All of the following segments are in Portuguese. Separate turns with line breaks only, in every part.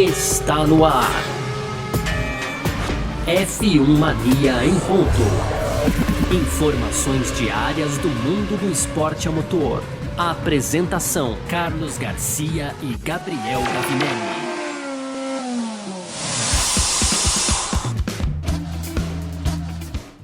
está no ar. F1 Mania em ponto. Informações diárias do mundo do esporte a motor. A apresentação: Carlos Garcia e Gabriel Gavinelli.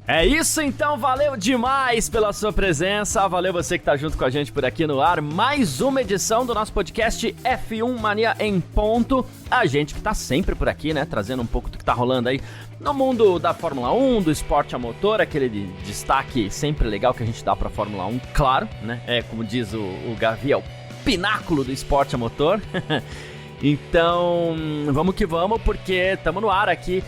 É isso então, valeu demais pela sua presença, valeu você que tá junto com a gente por aqui no ar, mais uma edição do nosso podcast F1 Mania em ponto, a gente que tá sempre por aqui, né, trazendo um pouco do que tá rolando aí no mundo da Fórmula 1, do esporte a motor, aquele destaque sempre legal que a gente dá pra Fórmula 1, claro, né, como diz o Gavi, é o pináculo do esporte a motor. Então, vamos que vamos, porque estamos no ar aqui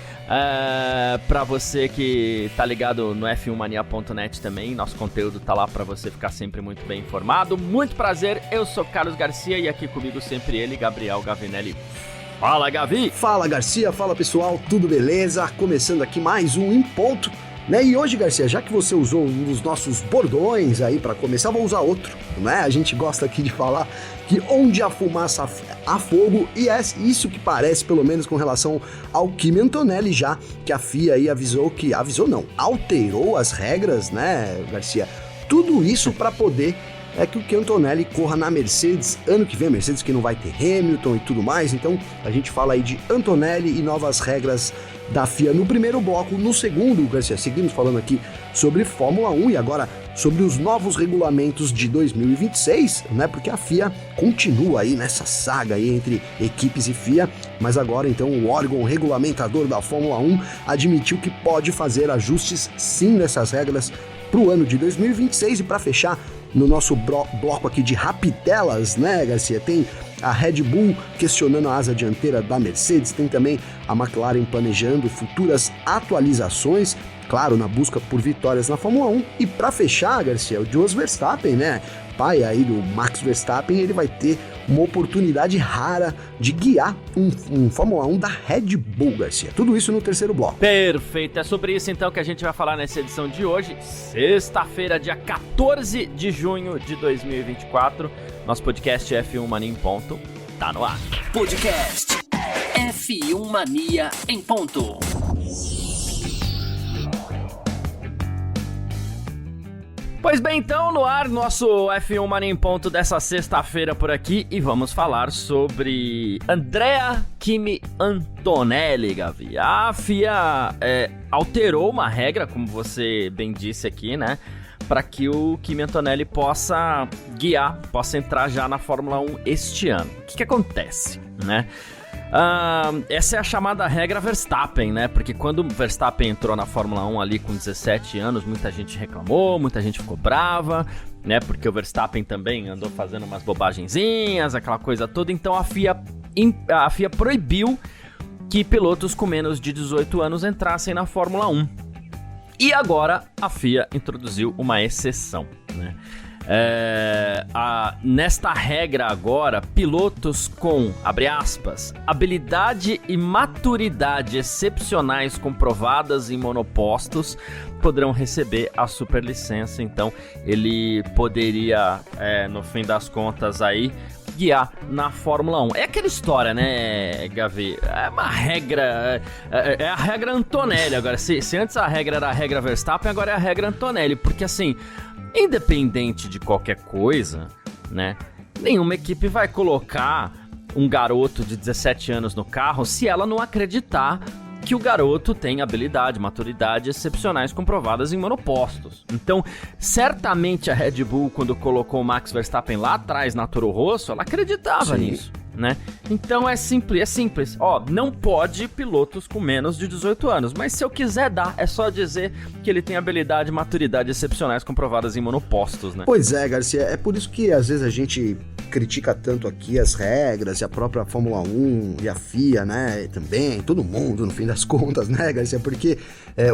para você que tá ligado no f1mania.net também. Nosso conteúdo tá lá para você ficar sempre muito bem informado. Muito prazer, eu sou Carlos Garcia e aqui comigo sempre ele, Gabriel Gavinelli. Fala, Gavi!
Fala, Garcia, fala pessoal, tudo beleza? Começando aqui mais um Em Ponto, né? E hoje, Garcia, já que você usou um dos nossos bordões aí para começar, vou usar outro, né? A gente gosta aqui de falar que onde há fumaça há fogo, e é isso que parece, pelo menos com relação ao Kimi Antonelli, já que a FIA aí alterou as regras, né, Garcia? Tudo isso para poder que o Kimi Antonelli corra na Mercedes ano que vem, Mercedes que não vai ter Hamilton e tudo mais, então a gente fala aí de Antonelli e novas regras da FIA no primeiro bloco. No segundo, Garcia, seguimos falando aqui sobre Fórmula 1 e agora sobre os novos regulamentos de 2026, né? Porque a FIA continua aí nessa saga aí entre equipes e FIA, mas agora então o órgão regulamentador da Fórmula 1 admitiu que pode fazer ajustes sim nessas regras para o ano de 2026. E para fechar no nosso bloco aqui de rapitelas, né, Garcia, tem a Red Bull questionando a asa dianteira da Mercedes, tem também a McLaren planejando futuras atualizações, claro, na busca por vitórias na Fórmula 1. E para fechar, Garcia, o Jos Verstappen, né, pai aí do Max Verstappen, ele vai ter uma oportunidade rara de guiar um Fórmula 1 da Red Bull, Garcia. Tudo isso no terceiro bloco.
Perfeito, é sobre isso então que a gente vai falar nessa edição de hoje, sexta-feira, dia 14 de junho de 2024. Nosso podcast F1 Mania em ponto tá no ar.
Podcast F1 Mania em ponto.
Pois bem, então, no ar, nosso F1 Mania em ponto dessa sexta-feira por aqui, e vamos falar sobre Andrea Kimi Antonelli, Gavi. A FIA alterou uma regra, como você bem disse aqui, né, para que o Kimi Antonelli possa guiar, possa entrar já na Fórmula 1 este ano. O que acontece, né? Essa é a chamada regra Verstappen, né? Porque quando o Verstappen entrou na Fórmula 1 ali com 17 anos, muita gente reclamou, muita gente ficou brava, né? Porque o Verstappen também andou fazendo umas bobagenzinhas, aquela coisa toda. Então a FIA proibiu que pilotos com menos de 18 anos entrassem na Fórmula 1. E agora a FIA introduziu uma exceção, né? Nesta regra agora, pilotos com, abre aspas, habilidade e maturidade excepcionais comprovadas em monopostos poderão receber a superlicença. Então ele poderia, no fim das contas aí, guiar na Fórmula 1. É aquela história, né, Gavi? É uma regra, é a regra Antonelli agora. Se antes a regra era a regra Verstappen, agora é a regra Antonelli, porque assim, independente de qualquer coisa, né, nenhuma equipe vai colocar um garoto de 17 anos no carro se ela não acreditar que o garoto tem habilidade, maturidade excepcionais comprovadas em monopostos. Então, certamente a Red Bull, quando colocou o Max Verstappen lá atrás na Toro Rosso, ela acreditava nisso, né? Então é simples. Não pode pilotos com menos de 18 anos, mas se eu quiser dar, é só dizer que ele tem habilidade e maturidade excepcionais comprovadas em monopostos, né?
Pois é, Garcia, é por isso que às vezes a gente critica tanto aqui as regras e a própria Fórmula 1 e a FIA, né, também, todo mundo no fim das contas, né, Garcia, porque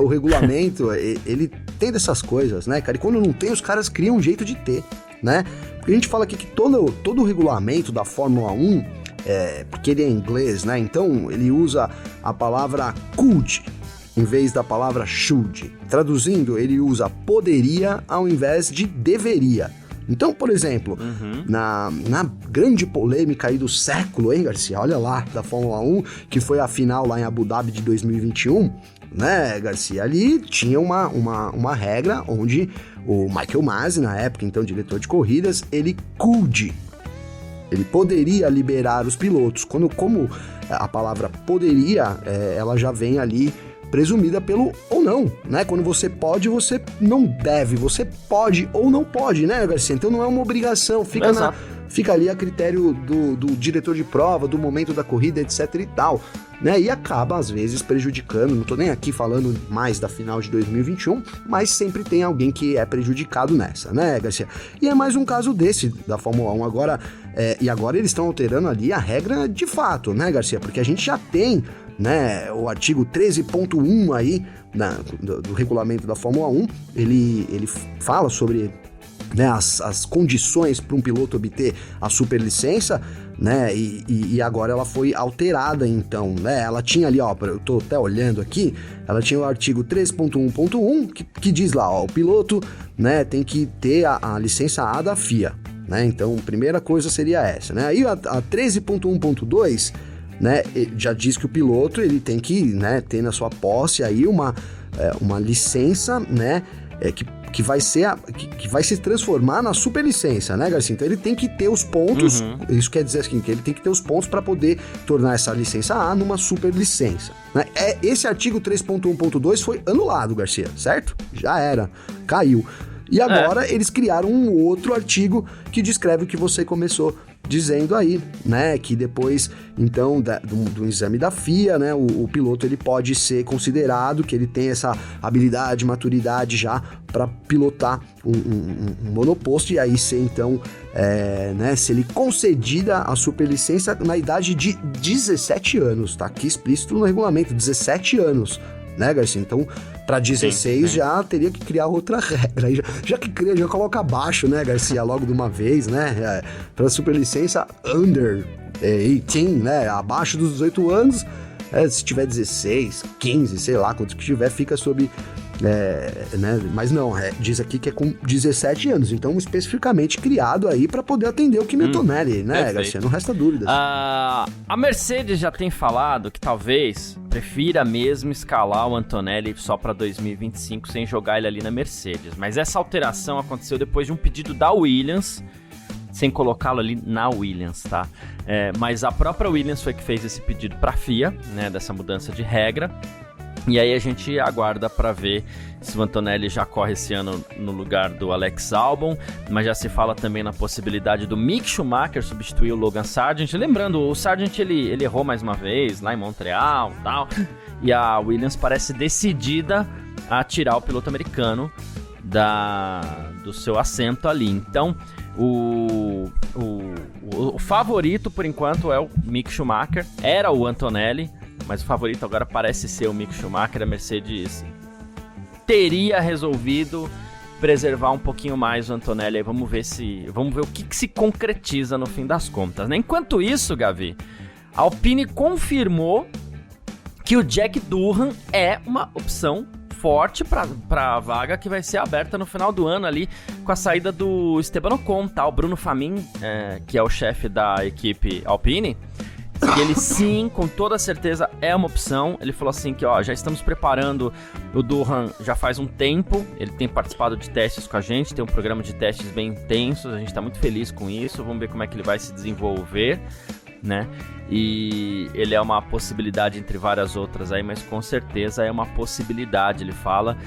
o regulamento, ele tem dessas coisas, né, cara, e quando não tem, os caras criam um jeito de ter, né, porque a gente fala aqui que todo o regulamento da Fórmula 1, porque ele é em inglês, né, então ele usa a palavra could em vez da palavra should, traduzindo, ele usa poderia ao invés de deveria, Então, por exemplo, na grande polêmica aí do século, hein, Garcia? Olha lá, da Fórmula 1, que foi a final lá em Abu Dhabi de 2021, né, Garcia? Ali tinha uma regra onde o Michael Masi, na época, então, diretor de corridas, ele poderia liberar os pilotos. Como a palavra poderia, ela já vem ali presumida pelo ou não, né? Quando você pode, você não deve, você pode ou não pode, né, Garcia? Então não é uma obrigação, fica ali a critério do diretor de prova, do momento da corrida, etc e tal, né? E acaba, às vezes, prejudicando, não tô nem aqui falando mais da final de 2021, mas sempre tem alguém que é prejudicado nessa, né, Garcia? E é mais um caso desse da Fórmula 1 agora, e agora eles estão alterando ali a regra de fato, né, Garcia? Porque a gente já tem, né, o artigo 13.1 aí do regulamento da Fórmula 1, ele fala sobre, né, as condições para um piloto obter a superlicença, né, e agora ela foi alterada, então, né, ela tinha ali, ó, eu tô até olhando aqui, ela tinha o artigo 3.1.1 que diz lá, ó, o piloto, né, tem que ter a licença A da FIA, né, então, primeira coisa seria essa, né, aí a 13.1.2, né, já diz que o piloto, ele tem que, né, ter na sua posse aí uma licença, né, que vai se transformar na superlicença, né, Garcia? Então ele tem que ter os pontos, isso quer dizer assim, que ele tem que ter os pontos para poder tornar essa licença A numa superlicença, né? Esse artigo 3.1.2 foi anulado, Garcia, certo? Já era, caiu. E agora eles criaram um outro artigo que descreve o que você começou dizendo aí, né, que depois, então, do exame da FIA, né, o piloto, ele pode ser considerado que ele tem essa habilidade, maturidade já para pilotar um monoposto, e aí ser, então, né, se ele concedida a superlicença na idade de 17 anos, tá aqui explícito no regulamento, 17 anos, né, Garcia? Então, para 16 já teria que criar outra regra. Já que cria, já coloca abaixo, né, Garcia, logo de uma vez, né? Para superlicença under 18, né? Abaixo dos 18 anos, se tiver 16, 15, sei lá, quanto que tiver, fica sob... né? Mas não, diz aqui que é com 17 anos, então especificamente criado aí para poder atender o Kimi Antonelli, né, perfeito. Garcia? Não resta dúvidas.
A Mercedes já tem falado que talvez prefira mesmo escalar o Antonelli só para 2025 sem jogar ele ali na Mercedes, mas essa alteração aconteceu depois de um pedido da Williams, sem colocá-lo ali na Williams, tá? Mas a própria Williams foi que fez esse pedido para a FIA, né, dessa mudança de regra. E aí a gente aguarda para ver se o Antonelli já corre esse ano no lugar do Alex Albon, mas já se fala também na possibilidade do Mick Schumacher substituir o Logan Sargent. Lembrando, o Sargent ele errou mais uma vez lá em Montreal e tal, e a Williams parece decidida a tirar o piloto americano do seu assento ali. Então, o favorito por enquanto é o Mick Schumacher, era o Antonelli, mas o favorito agora parece ser o Mick Schumacher. A Mercedes teria resolvido preservar um pouquinho mais o Antonelli. Aí vamos ver o que se concretiza no fim das contas, né? Enquanto isso, Gavi, a Alpine confirmou que o Jack Durham é uma opção forte para a vaga que vai ser aberta no final do ano ali com a saída do Esteban Ocon, tá? O Bruno Famin, que é o chefe da equipe Alpine, e ele sim, com toda certeza é uma opção. Ele falou assim que já estamos preparando o Durham já faz um tempo, ele tem participado de testes com a gente, tem um programa de testes bem intensos, a gente está muito feliz com isso, vamos ver como é que ele vai se desenvolver, né? E ele é uma possibilidade entre várias outras aí, mas com certeza é uma possibilidade, ele fala,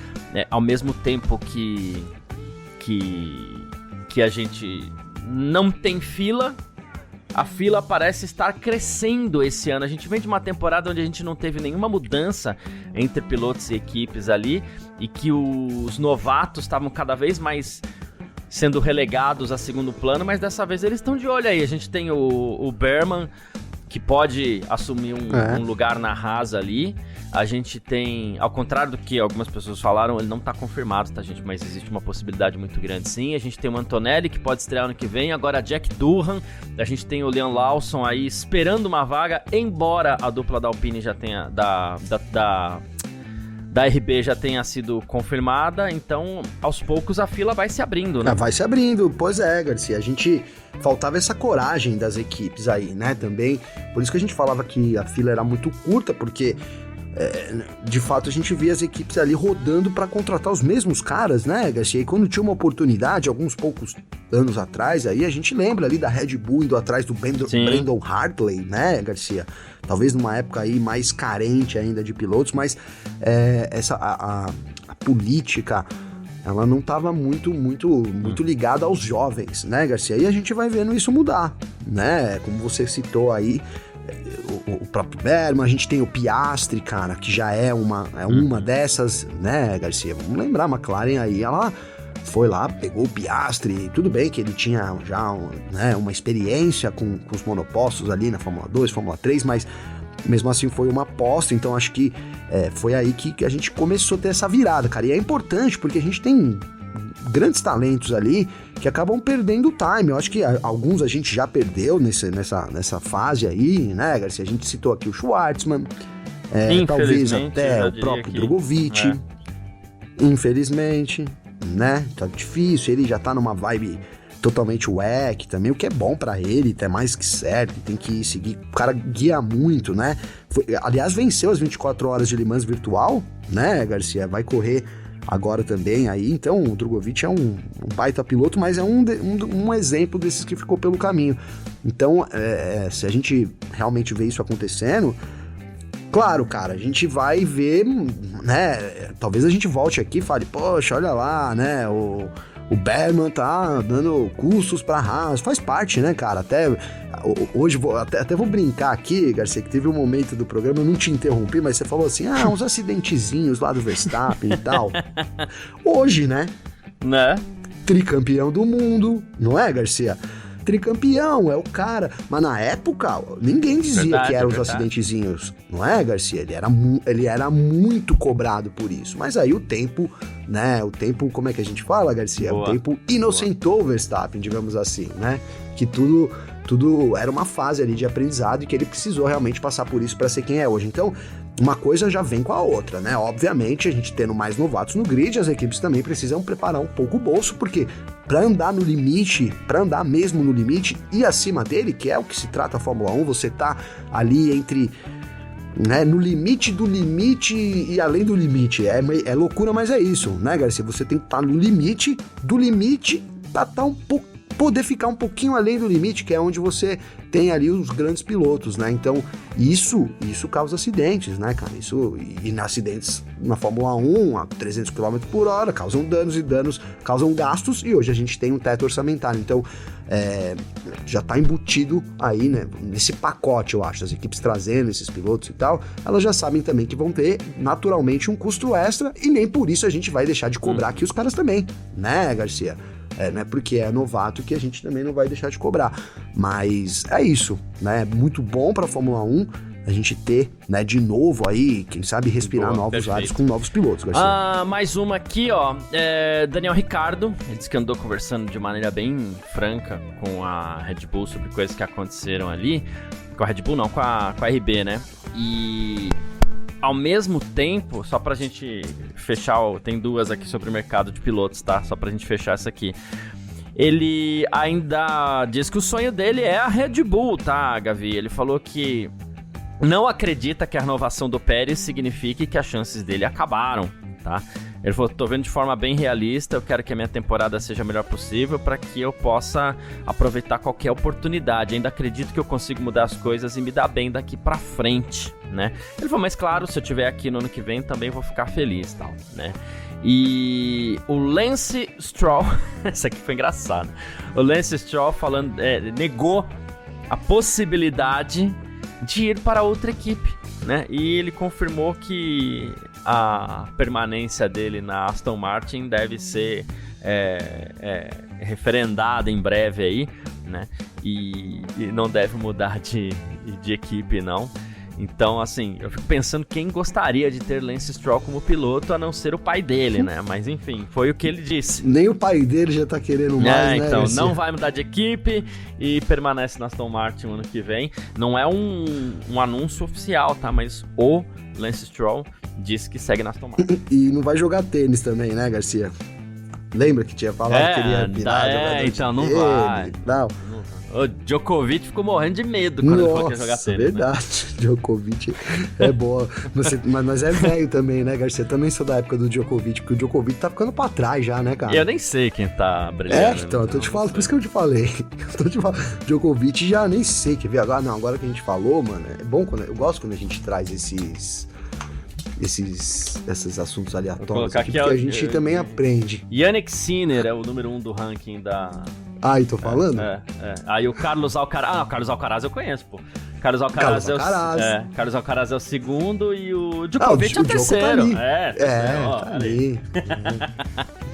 ao mesmo tempo que a gente não tem fila, a fila parece estar crescendo esse ano. A gente vem de uma temporada onde a gente não teve nenhuma mudança entre pilotos e equipes ali, e que os novatos estavam cada vez mais sendo relegados a segundo plano, mas dessa vez eles estão de olho aí. A gente tem o Berman, que pode assumir um lugar na Haas ali. A gente tem, ao contrário do que algumas pessoas falaram, ele não está confirmado, tá, gente? Mas existe uma possibilidade muito grande, sim. A gente tem o Antonelli, que pode estrear ano que vem. Agora Jack Durham. A gente tem o Leon Lawson aí da da RB já tenha sido confirmada, então aos poucos a fila vai se abrindo, né?
Vai se abrindo, pois é, Garcia, faltava essa coragem das equipes aí, né, também, por isso que a gente falava que a fila era muito curta, porque de fato a gente via as equipes ali rodando para contratar os mesmos caras, né, Garcia? E quando tinha uma oportunidade, alguns poucos anos atrás, aí a gente lembra ali da Red Bull indo atrás do Brandon Hartley, né, Garcia? Talvez numa época aí mais carente ainda de pilotos, mas a política, ela não estava muito ligada aos jovens, né, Garcia? E a gente vai vendo isso mudar, né? Como você citou aí, o próprio Berman, a gente tem o Piastri, cara, que já é uma dessas, né, Garcia? Vamos lembrar, a McLaren aí, ela foi lá, pegou o Piastri, tudo bem que ele tinha já uma experiência com os monopostos ali na Fórmula 2, Fórmula 3, mas mesmo assim foi uma aposta, então acho que foi aí que a gente começou a ter essa virada, cara, e é importante porque a gente tem grandes talentos ali que acabam perdendo o time. Eu acho que alguns a gente já perdeu nessa fase aí, né, Garcia? A gente citou aqui o Schwartzman, talvez até o próprio Drogovic, infelizmente, né? Tá difícil, ele já tá numa vibe totalmente wack também, o que é bom pra ele, é mais que certo, tem que seguir, o cara guia muito, né? Aliás, venceu as 24 horas de Le Mans virtual, né, Garcia? Vai correr agora também aí, então o Drogovic é um baita piloto, mas é um exemplo desses que ficou pelo caminho. Então, se a gente realmente vê isso acontecendo, claro, cara, a gente vai ver, né, talvez a gente volte aqui e fale, poxa, olha lá, né, o Berman tá dando custos pra Haas, faz parte, né, cara, até hoje, até vou brincar aqui, Garcia, que teve um momento do programa, eu não te interrompi, mas você falou assim, uns acidentezinhos lá do Verstappen e tal, hoje, né, tricampeão do mundo, não é, Garcia? Tricampeão, é o cara, mas na época ninguém dizia que eram os acidentezinhos, não é, Garcia? Ele era muito cobrado por isso, mas aí o tempo, né, como é que a gente fala, Garcia? Boa. O tempo inocentou o Verstappen, digamos assim, né, que tudo era uma fase ali de aprendizado e que ele precisou realmente passar por isso para ser quem é hoje. Então, uma coisa já vem com a outra, né? Obviamente, a gente tendo mais novatos no grid, as equipes também precisam preparar um pouco o bolso, porque para andar no limite, para andar mesmo no limite e acima dele, que é o que se trata a Fórmula 1, você tá ali entre, né, no limite do limite e além do limite. É loucura, mas é isso, né, Garcia? Você tem que estar no limite do limite para estar poder ficar um pouquinho além do limite, que é onde você tem ali os grandes pilotos, né? Então, isso causa acidentes, né, cara? E acidentes na Fórmula 1 a 300 km por hora causam danos e danos causam gastos, e hoje a gente tem um teto orçamentário. Então, já tá embutido aí, né, nesse pacote, eu acho, as equipes trazendo esses pilotos e tal, elas já sabem também que vão ter naturalmente um custo extra, e nem por isso a gente vai deixar de cobrar aqui os caras também, né, Garcia? Não é porque é novato que a gente também não vai deixar de cobrar. Mas é isso, né? É muito bom pra Fórmula 1 a gente ter, né, de novo aí, quem sabe respirar novos ares com novos pilotos, Garcia.
Mais uma aqui, ó. Daniel Ricciardo, ele disse que andou conversando de maneira bem franca com a Red Bull sobre coisas que aconteceram ali. Com a Red Bull não, com a RB, né? E ao mesmo tempo, só pra gente fechar, tem duas aqui sobre o mercado de pilotos, tá? Só pra gente fechar essa aqui. Ele ainda diz que o sonho dele é a Red Bull, tá, Gavi? Ele falou que não acredita que a renovação do Pérez signifique que as chances dele acabaram, tá? Ele falou, tô vendo de forma bem realista, eu quero que a minha temporada seja a melhor possível para que eu possa aproveitar qualquer oportunidade. Ainda acredito que eu consigo mudar as coisas e me dar bem daqui pra frente, né? Ele falou, mas claro, se eu estiver aqui no ano que vem também vou ficar feliz, tal, né? E o Lance Stroll, essa aqui foi engraçada. O Lance Stroll falando, negou a possibilidade de ir para outra equipe, né? E ele confirmou que a permanência dele na Aston Martin deve ser referendada em breve aí, né? E não deve mudar de equipe, não. Então, assim, eu fico pensando quem gostaria de ter Lance Stroll como piloto, a não ser o pai dele, né? Mas, enfim, foi o que ele disse.
Nem o pai dele já tá querendo mais, né?
Então, não vai mudar de equipe e permanece na Aston Martin no ano que vem. Não é um anúncio oficial, tá? Mas o Lance Stroll disse que segue na Aston Martin.
E não vai jogar tênis também, né, Garcia? Lembra que tinha falado que ele ia virar jogador
então
de
não
tênis
vai.
e tal?
O Djokovic ficou morrendo de medo quando ele falou que ia jogar tênis.
Verdade.
Né?
Djokovic é boa. Mas é velho também, né, Garcia? Também sou da época do Djokovic, porque o Djokovic tá ficando pra trás já, né, cara?
Eu nem sei quem tá brilhando.
Então, eu tô te falando, por isso que eu te falei. Djokovic já nem sei, quer ver? Agora que a gente falou, mano, é bom eu gosto quando a gente traz esses assuntos aleatórios aqui, porque a gente também aprende.
Yannick Sinner é o número 1 do ranking da...
Aí, tô falando?
Aí o Carlos Alcaraz... o Carlos Alcaraz eu conheço, pô. Carlos Alcaraz é o segundo e o Djokovic é o terceiro.
Tá ali.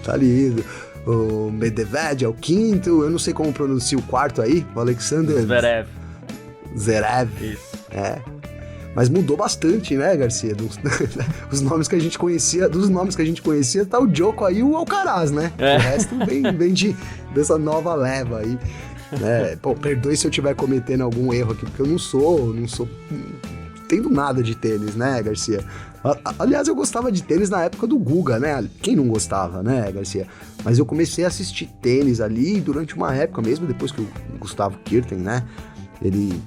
Tá ali. O Medvedev é o quinto, eu não sei como pronuncia o quarto aí, o Alexander... Zverev.
Isso.
Mas mudou bastante, né, Garcia? Dos nomes que a gente conhecia, tá o Djoko aí e o Alcaraz, né? O resto vem dessa nova leva aí. Né? Pô, perdoe se eu estiver cometendo algum erro aqui, porque eu não entendo nada de tênis, né, Garcia? Aliás, eu gostava de tênis na época do Guga, né? Quem não gostava, né, Garcia? Mas eu comecei a assistir tênis ali durante uma época mesmo, depois que o Gustavo Kirten, né? Ele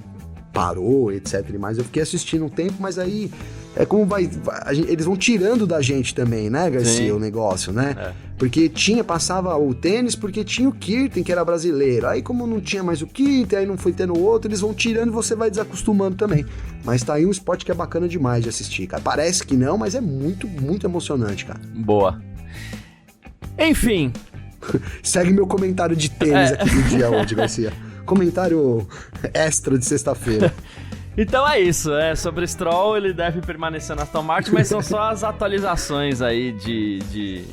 parou, etc. Mas eu fiquei assistindo um tempo, mas aí é como eles vão tirando da gente também, né, Garcia, Sim. o negócio, né? Porque passava o tênis porque tinha o Kirten, que era brasileiro. Aí como não tinha mais o Kirten, aí não foi tendo outro, eles vão tirando e você vai desacostumando também. Mas tá aí um esporte que é bacana demais de assistir, cara. Parece que não, mas é muito, muito emocionante, cara.
Boa. Enfim.
Segue meu comentário de tênis aqui do dia hoje, Garcia. Comentário extra de sexta-feira.
Então é isso, sobre Stroll, ele deve permanecer na Aston Martin, mas são só as atualizações aí de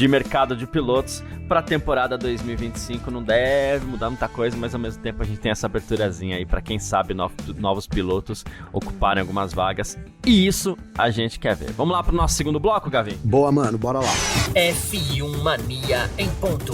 mercado de pilotos para a temporada 2025. Não deve mudar muita coisa, mas ao mesmo tempo a gente tem essa aberturazinha aí para quem sabe novos pilotos ocuparem algumas vagas, e isso a gente quer ver. Vamos lá pro nosso segundo bloco, Gavi?
Boa, mano, bora lá.
F1 Mania em ponto.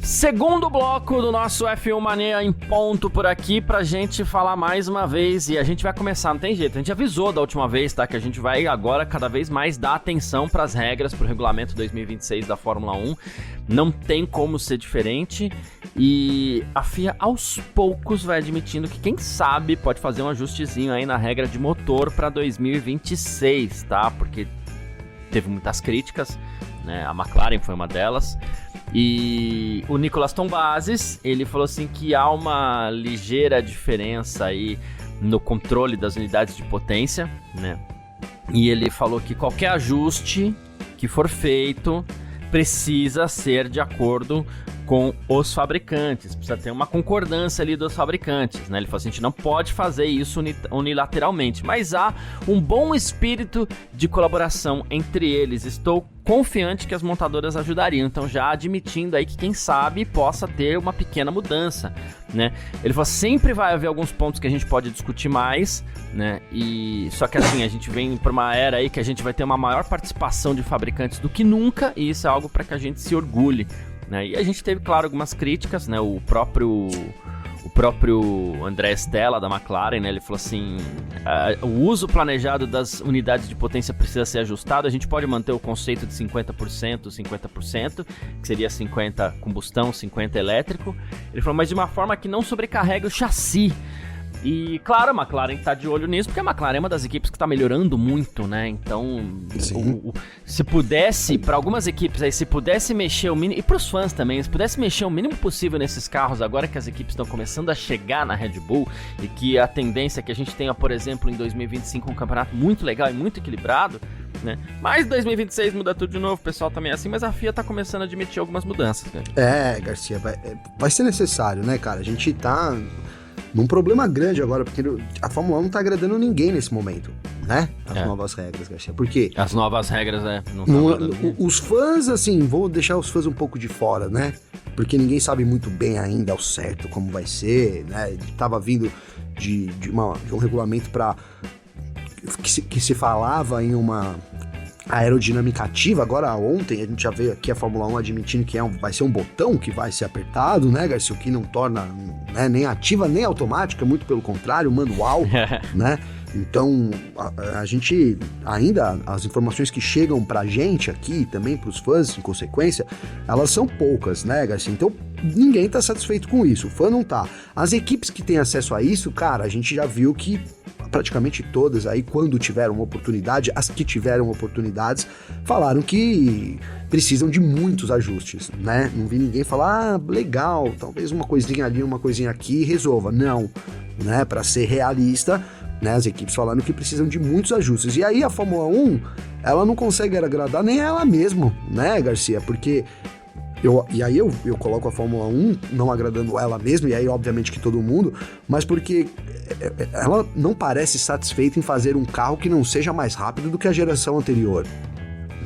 Segundo bloco do nosso F1 Mania em ponto por aqui pra gente falar mais uma vez, e a gente vai começar, não tem jeito, a gente avisou da última vez, tá, que a gente vai agora cada vez mais dar atenção pras regras, pro regulamento 2026 da Fórmula 1, não tem como ser diferente, e a FIA aos poucos vai admitindo que quem sabe pode fazer um ajustezinho aí na regra de motor pra 2026, tá, porque teve muitas críticas, né, a McLaren foi uma delas. E o Nicolas Tombazis, ele falou assim que há uma ligeira diferença aí no controle das unidades de potência, né? E ele falou que qualquer ajuste que for feito precisa ser de acordo com os fabricantes, precisa ter uma concordância ali dos fabricantes, né? Ele falou assim, a gente não pode fazer isso unilateralmente, mas há um bom espírito de colaboração entre eles. Estou confiante que as montadoras ajudariam, então já admitindo aí que quem sabe possa ter uma pequena mudança, né? Ele falou, sempre vai haver alguns pontos que a gente pode discutir mais, né? E só que assim, a gente vem para uma era aí que a gente vai ter uma maior participação de fabricantes do que nunca, e isso é algo para que a gente se orgulhe, né? E a gente teve, claro, algumas críticas, né? O próprio André Stella da McLaren, né? Ele falou assim, o uso planejado das unidades de potência precisa ser ajustado, a gente pode manter o conceito de 50%, que seria 50 combustão, 50 elétrico. Ele falou, mas de uma forma que não sobrecarregue o chassi. E, claro, a McLaren tá de olho nisso, porque a McLaren é uma das equipes que tá melhorando muito, né? Então, se pudesse, para algumas equipes aí, se pudesse mexer o mínimo, e pros fãs também, se pudesse mexer o mínimo possível nesses carros, agora que as equipes estão começando a chegar na Red Bull, e que a tendência é que a gente tenha, por exemplo, em 2025, um campeonato muito legal e muito equilibrado, né? Mas 2026 muda tudo de novo, o pessoal também é assim, mas a FIA tá começando a admitir algumas mudanças, né?
Garcia, vai ser necessário, né, cara? A gente tá num problema grande agora, porque a Fórmula 1 não tá agradando ninguém nesse momento, né? As novas regras, Garcia. Por quê?
As novas regras,
os fãs, assim, vou deixar os fãs um pouco de fora, né? Porque ninguém sabe muito bem ainda ao certo como vai ser, né? Tava vindo de um regulamento que se falava em uma aerodinâmica ativa. Agora, ontem a gente já veio aqui a Fórmula 1 admitindo que vai ser um botão que vai ser apertado, né, Garcia? O que não torna, né, nem ativa nem automática, muito pelo contrário, manual, né? Então, a gente ainda, as informações que chegam pra gente aqui, também pros fãs, em consequência, elas são poucas, né, Garcia? Então, ninguém tá satisfeito com isso, o fã não tá. As equipes que têm acesso a isso, cara, a gente já viu que praticamente todas aí, quando tiveram uma oportunidade, as que tiveram oportunidades, falaram que precisam de muitos ajustes, né? Não vi ninguém falar, legal, talvez uma coisinha ali, uma coisinha aqui, resolva. Não, né? Para ser realista, né? As equipes falando que precisam de muitos ajustes. E aí a Fórmula 1, ela não consegue agradar nem ela mesma, né, Garcia? Porque eu coloco a Fórmula 1 não agradando ela mesma, e aí obviamente que todo mundo, mas porque ela não parece satisfeita em fazer um carro que não seja mais rápido do que a geração anterior,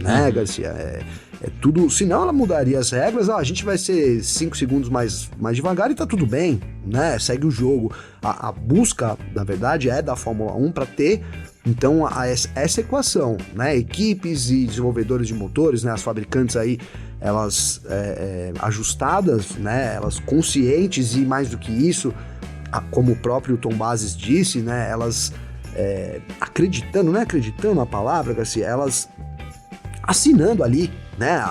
né, Garcia? É tudo, senão ela mudaria as regras, a gente vai ser 5 segundos mais devagar e tá tudo bem, né? Segue o jogo. A busca, na verdade, é da Fórmula 1 para ter, então, essa equação, né? Equipes e desenvolvedores de motores, né? As fabricantes aí, elas ajustadas, né? Elas conscientes e mais do que isso, como o próprio Tom Bases disse, né? Elas acreditando, não é acreditando a palavra, Garcia, elas assinando ali, né?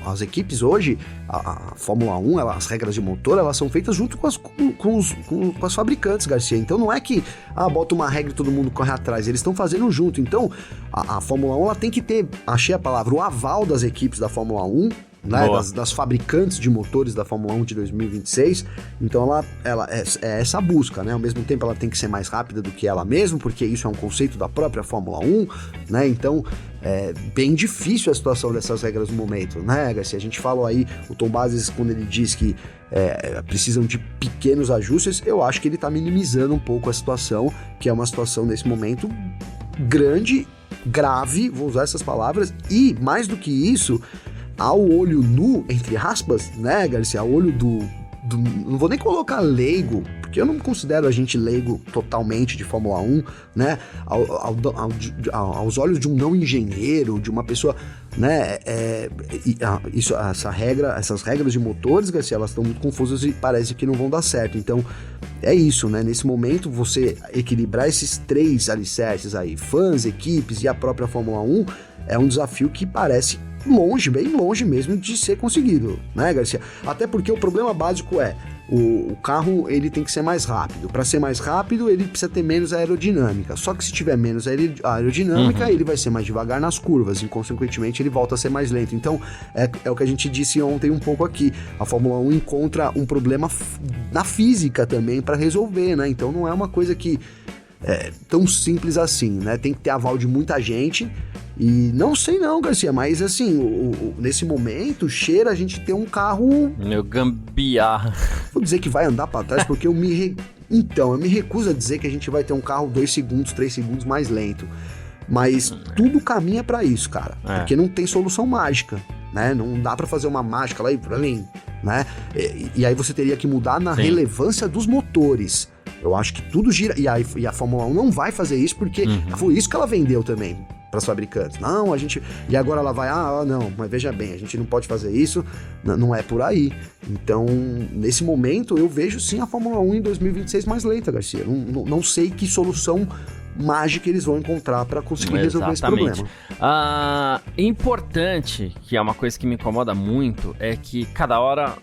As equipes hoje, a Fórmula 1, as regras de motor, elas são feitas junto com as fabricantes, Garcia. Então não é que bota uma regra e todo mundo corre atrás, eles estão fazendo junto. Então a Fórmula 1 ela tem que ter, achei a palavra, o aval das equipes da Fórmula 1, né, das fabricantes de motores da Fórmula 1 de 2026, então ela é essa busca, né? Ao mesmo tempo ela tem que ser mais rápida do que ela mesma, porque isso é um conceito da própria Fórmula 1, né? Então é bem difícil a situação dessas regras no momento, né, Garcia? A gente falou aí, o Tom Bases, quando ele diz que precisam de pequenos ajustes, eu acho que ele tá minimizando um pouco a situação, que é uma situação nesse momento grande, grave, vou usar essas palavras, e mais do que isso, ao olho nu, entre aspas, né, Garcia, ao olho do não vou nem colocar leigo, porque eu não considero a gente leigo totalmente de Fórmula 1, né, aos olhos de um não engenheiro, de uma pessoa, né, essas regras de motores, Garcia, elas estão muito confusas e parece que não vão dar certo. Então, é isso, né, nesse momento, você equilibrar esses 3 alicerces aí, fãs, equipes e a própria Fórmula 1, é um desafio que parece longe, bem longe mesmo de ser conseguido, né, Garcia? Até porque o problema básico o carro ele tem que ser mais rápido. Para ser mais rápido, ele precisa ter menos aerodinâmica. Só que se tiver menos aerodinâmica, ele vai ser mais devagar nas curvas e, consequentemente, ele volta a ser mais lento. Então, é o que a gente disse ontem um pouco aqui. A Fórmula 1 encontra um problema na física também para resolver, né? Então, não é uma coisa que é tão simples assim, né? Tem que ter aval de muita gente. E não sei não, Garcia, mas assim, nesse momento, cheira a gente ter um carro...
Meu gambiarra.
Vou dizer que vai andar pra trás, porque eu me recuso a dizer que a gente vai ter um carro 2 segundos, 3 segundos mais lento. Mas tudo caminha pra isso, cara. Porque não tem solução mágica, né? Não dá pra fazer uma mágica lá e pra além, né? E aí você teria que mudar na relevância dos motores. Eu acho que tudo gira... E a Fórmula 1 não vai fazer isso, porque foi isso que ela vendeu também para as fabricantes. Não, e agora ela vai, não, mas veja bem, a gente não pode fazer isso, não é por aí. Então, nesse momento, eu vejo sim a Fórmula 1 em 2026 mais lenta, Garcia. Não sei que solução mágica eles vão encontrar para conseguir resolver esse problema.
Importante, que é uma coisa que me incomoda muito, é que cada hora,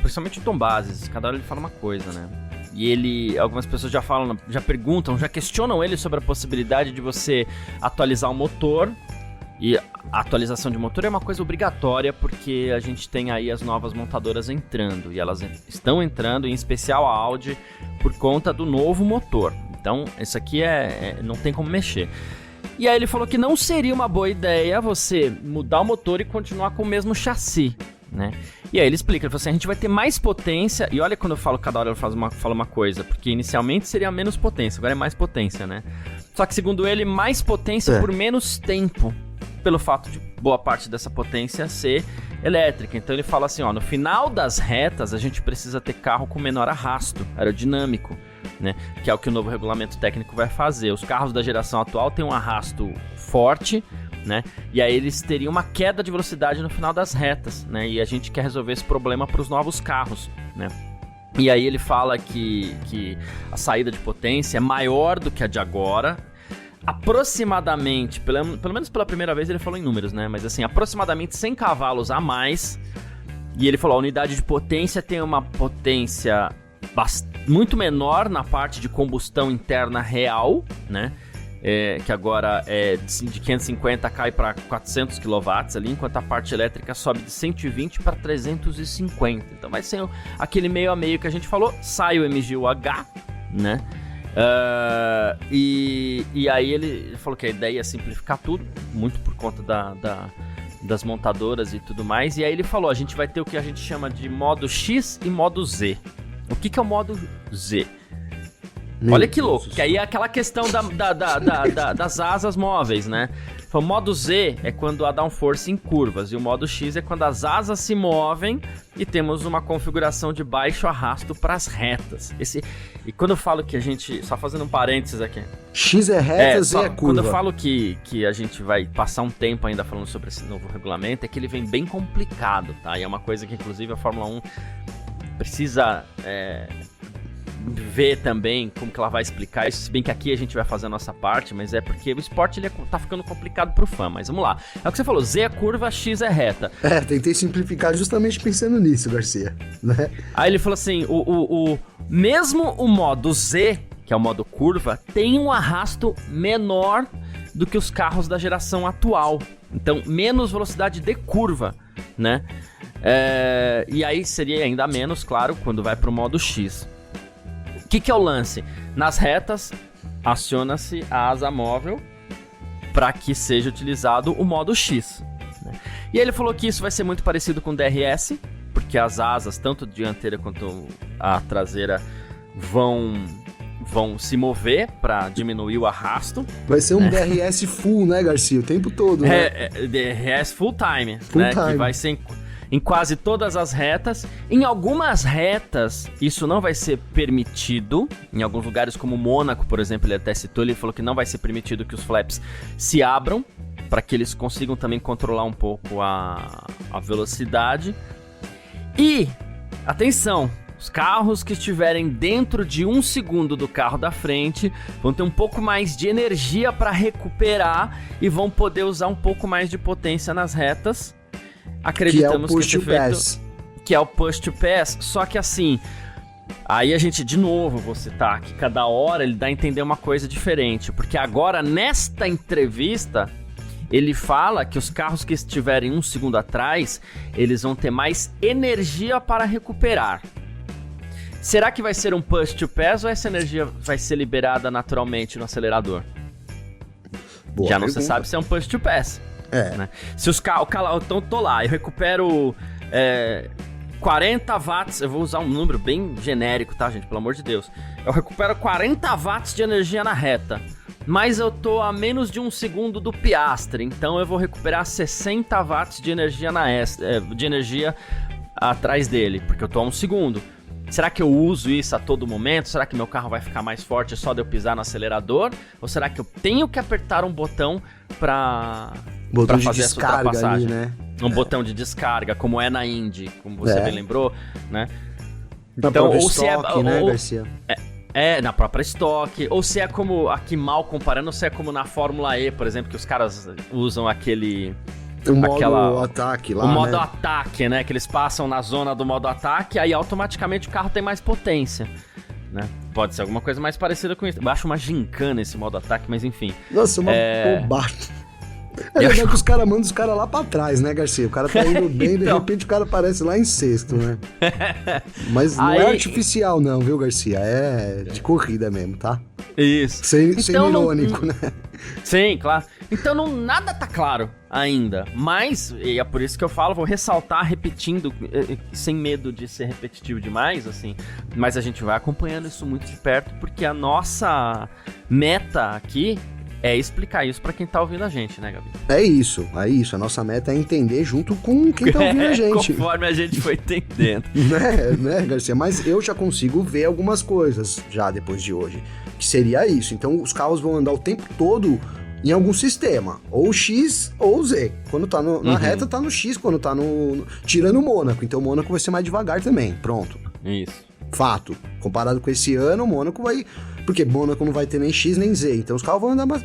principalmente o Tom Bases, cada hora ele fala uma coisa, né? E algumas pessoas já perguntam, já questionam ele sobre a possibilidade de você atualizar o motor. E a atualização de motor é uma coisa obrigatória, porque a gente tem aí as novas montadoras entrando. E elas estão entrando, em especial a Audi, por conta do novo motor. Então, isso aqui não tem como mexer. E aí ele falou que não seria uma boa ideia você mudar o motor e continuar com o mesmo chassi, né? E aí ele explica, ele falou assim, a gente vai ter mais potência, e olha quando eu falo cada hora eu falo uma coisa, porque inicialmente seria menos potência, agora é mais potência, né? Só que segundo ele, mais potência por menos tempo, pelo fato de boa parte dessa potência ser elétrica. Então ele fala assim, no final das retas a gente precisa ter carro com menor arrasto aerodinâmico, né? Que é o que o novo regulamento técnico vai fazer. Os carros da geração atual têm um arrasto forte, né? E aí eles teriam uma queda de velocidade no final das retas, né? E a gente quer resolver esse problema para os novos carros, né? E aí ele fala que a saída de potência é maior do que a de agora, aproximadamente, pelo menos pela primeira vez ele falou em números, né? Mas assim, aproximadamente 100 cavalos a mais. E ele falou, a unidade de potência tem uma potência muito menor na parte de combustão interna real, né? Que agora é de 550 cai para 400 kW ali, enquanto a parte elétrica sobe de 120 para 350. Então vai ser aquele meio a meio que a gente falou, sai o MGU-H, né? E aí ele falou que a ideia é simplificar tudo, muito por conta das montadoras e tudo mais. E aí ele falou, a gente vai ter o que a gente chama de modo X e modo Z. O que é o modo Z? Olha que louco, que aí é aquela questão das asas móveis, né? O modo Z é quando há downforce em curvas, e o modo X é quando as asas se movem e temos uma configuração de baixo arrasto para as retas. E quando eu falo que a gente... Só fazendo um parênteses aqui.
X é reta, Z é curva.
Quando eu falo que a gente vai passar um tempo ainda falando sobre esse novo regulamento, é que ele vem bem complicado, tá? E é uma coisa que, inclusive, a Fórmula 1 precisa... ver também como que ela vai explicar isso, se bem que aqui a gente vai fazer a nossa parte, mas é porque o esporte ele tá ficando complicado pro fã, mas vamos lá. É o que você falou, Z é curva, X é reta.
Tentei simplificar justamente pensando nisso, Garcia, né?
Aí ele falou assim, mesmo o modo Z, que é o modo curva, tem um arrasto menor do que os carros da geração atual, então menos velocidade de curva, né? E aí seria ainda menos, claro, quando vai pro modo X. O que é o lance? Nas retas, aciona-se a asa móvel para que seja utilizado o modo X, né? E ele falou que isso vai ser muito parecido com o DRS, porque as asas, tanto dianteira quanto a traseira, vão se mover para diminuir o arrasto.
Vai ser um DRS full, né, Garcia? O tempo todo, né?
DRS full time,
full
né?
time.
Que vai ser em quase todas as retas. Em algumas retas, isso não vai ser permitido. Em alguns lugares, como Mônaco, por exemplo, ele até citou, ele falou que não vai ser permitido que os flaps se abram, para que eles consigam também controlar um pouco a velocidade. E, atenção, os carros que estiverem dentro de 1 segundo do carro da frente vão ter um pouco mais de energia para recuperar e vão poder usar um pouco mais de potência nas retas. Acreditamos que é o push to pass, só que assim, aí a gente de novo vou citar que cada hora ele dá a entender uma coisa diferente, porque agora nesta entrevista ele fala que os carros que estiverem 1 segundo atrás, eles vão ter mais energia para recuperar. Será que vai ser um push to pass ou essa energia vai ser liberada naturalmente no acelerador?
Boa
Já não
pergunta.
se sabe se é um push to pass. Né? Se os carros, então tô lá, eu recupero 40 watts, eu vou usar um número bem genérico, tá, gente? Pelo amor de Deus. Eu recupero 40 watts de energia na reta, mas eu tô a menos de 1 segundo do Piastri, então eu vou recuperar 60 watts de energia de energia atrás dele, porque eu tô a 1 segundo. Será que eu uso isso a todo momento? Será que meu carro vai ficar mais forte só de eu pisar no acelerador? Ou será que eu tenho que apertar um botão para fazer essa ultrapassagem?
Ali, né?
Um botão de descarga, como é na Indy, como você bem lembrou, né?
Então, ou se estoque, né, Garcia?
Na própria estoque, ou se é como, aqui mal comparando, ou se é como na Fórmula E, por exemplo, que os caras usam aquele...
O modo ataque lá,
o modo ataque, né? Que eles passam na zona do modo ataque, aí automaticamente o carro tem mais potência, né? Pode ser alguma coisa mais parecida com isso. Eu acho uma gincana esse modo ataque, mas enfim.
Nossa, uma bobagem. É legal que os caras mandam os caras lá pra trás, né, Garcia? O cara tá indo bem, então... de repente o cara aparece lá em sexto, né? Mas não é artificial não, viu, Garcia? É de corrida mesmo, tá?
Isso.
Sem irônico, né?
Sim, claro. Então nada tá claro ainda, mas, e é por isso que eu falo, vou ressaltar repetindo, sem medo de ser repetitivo demais, assim, mas a gente vai acompanhando isso muito de perto, porque a nossa meta aqui é explicar isso pra quem tá ouvindo a gente, né, Gabi?
É isso. A nossa meta é entender junto com quem tá ouvindo a gente.
Conforme a gente foi entendendo.
né, Garcia? Mas eu já consigo ver algumas coisas já depois de hoje, que seria isso. Então os carros vão andar o tempo todo em algum sistema, ou X ou Z. Quando tá na reta, tá no X, quando tá tirando o Mônaco. Então o Mônaco vai ser mais devagar também, pronto.
Isso.
Fato. Comparado com esse ano, o Mônaco vai... Porque Mônaco não vai ter nem X nem Z, então os carros vão andar mais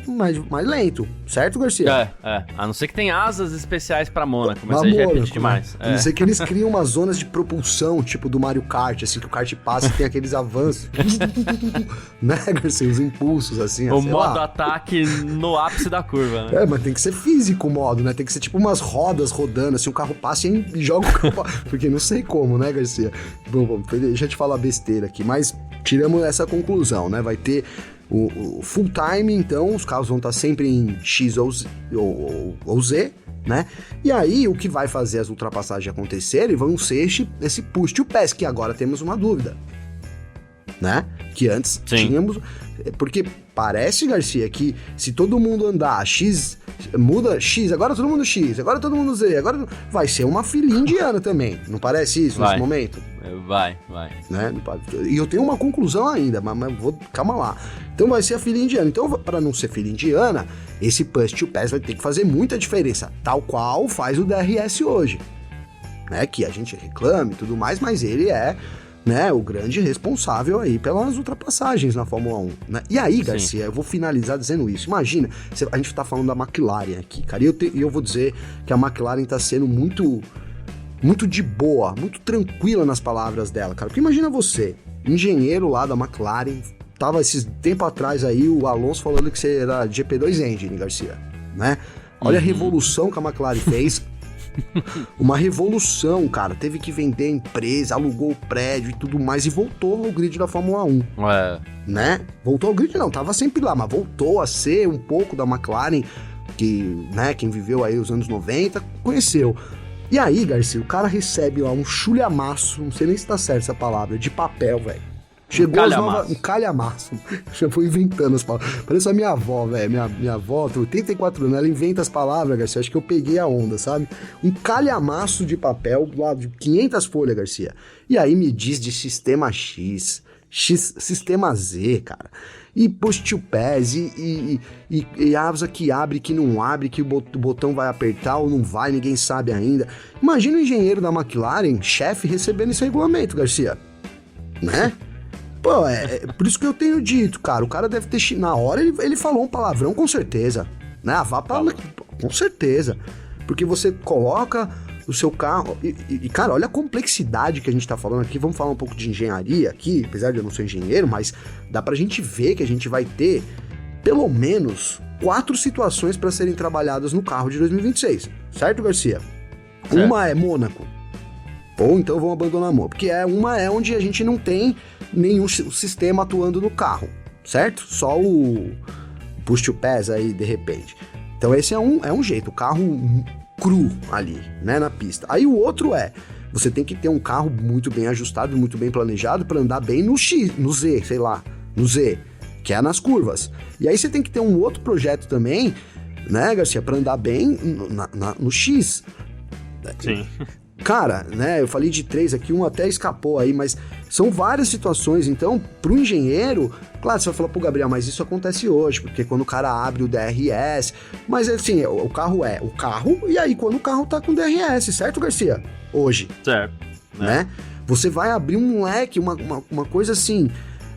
lento, certo, Garcia?
A não ser que tenha asas especiais pra Mônaco, mas aí já é pedir demais.
A não ser que eles criam umas zonas de propulsão, tipo do Mario Kart, assim, que o kart passa e tem aqueles avanços. Né, Garcia? Os impulsos, assim.
O modo ataque no ápice da curva, né?
Mas tem que ser físico o modo, né? Tem que ser tipo umas rodas rodando, assim, o carro passa e joga o carro. Porque não sei como, né, Garcia? Bom, deixa eu te falar besteira aqui, mas tiramos essa conclusão, né? Vai ter o full time, então os carros vão estar sempre em X ou Z, né? E aí o que vai fazer as ultrapassagens acontecerem vão ser esse push to pass, que agora temos uma dúvida, né? Que antes tínhamos... Porque parece, Garcia, que se todo mundo andar X, muda X, agora todo mundo X, agora todo mundo Z, agora vai ser uma filinha indiana também. Não parece isso nesse momento?
Vai.
Né? E eu tenho uma conclusão ainda, mas calma lá. Então vai ser a filha indiana. Então, para não ser filha indiana, esse push to pass vai ter que fazer muita diferença, tal qual faz o DRS hoje, né? Que a gente reclama e tudo mais, mas ele é, né, o grande responsável aí pelas ultrapassagens na Fórmula 1, né? E aí, Garcia, eu vou finalizar dizendo isso. Imagina, a gente tá falando da McLaren aqui, cara, e eu vou dizer que a McLaren tá sendo muito de boa, muito tranquila nas palavras dela, cara. Porque imagina você, engenheiro lá da McLaren, tava esses tempo atrás aí o Alonso falando que você era GP2 Engine, Garcia, né? Olha a revolução que a McLaren fez. Uma revolução, cara. Teve que vender a empresa, alugou o prédio e tudo mais e voltou ao grid da Fórmula 1. Né? Voltou ao grid não, tava sempre lá, mas voltou a ser um pouco da McLaren que, né, quem viveu aí os anos 90 conheceu. E aí, Garcia, o cara recebe lá um chulhamaço, não sei nem se tá certo essa palavra, de papel, velho. Chegou um calhamaço. Já foi inventando as palavras. Parece a minha avó, velho. Minha avó, tem 84 anos, ela inventa as palavras, Garcia. Acho que eu peguei a onda, sabe? Um calhamaço de papel, lá de 500 folhas, Garcia. E aí me diz de sistema X, sistema Z, cara. E push to pass, e asa que abre, que não abre, que o botão vai apertar ou não vai, ninguém sabe ainda. Imagina o engenheiro da McLaren, chefe, recebendo esse regulamento, Garcia. Né? Pô, é por isso que eu tenho dito, cara, o cara deve ter... Na hora ele falou um palavrão, com certeza, né? Com certeza. Porque você coloca o seu carro... E, cara, olha a complexidade que a gente tá falando aqui. Vamos falar um pouco de engenharia aqui, apesar de eu não ser engenheiro, mas dá pra gente ver que a gente vai ter, pelo menos, 4 situações pra serem trabalhadas no carro de 2026. Certo, Garcia? Certo. Uma é Mônaco. Ou então vão abandonar a mão, porque uma é onde a gente não tem nenhum sistema atuando no carro, certo? Só o push to pass aí, de repente. Então esse é um jeito, o carro cru ali, né, na pista. Aí o outro você tem que ter um carro muito bem ajustado, muito bem planejado para andar bem no X, no Z, sei lá, no Z, que é nas curvas. E aí você tem que ter um outro projeto também, né, Garcia, para andar bem no X.
Sim.
Cara, né, eu falei de 3 aqui, um até escapou aí, mas são várias situações, então, pro engenheiro, claro, você vai falar, pô, Gabriel, mas isso acontece hoje, porque quando o cara abre o DRS, mas assim, o carro é o carro, e aí quando o carro tá com DRS, certo, Garcia? Hoje.
Certo.
Né? Você vai abrir um leque, uma coisa assim,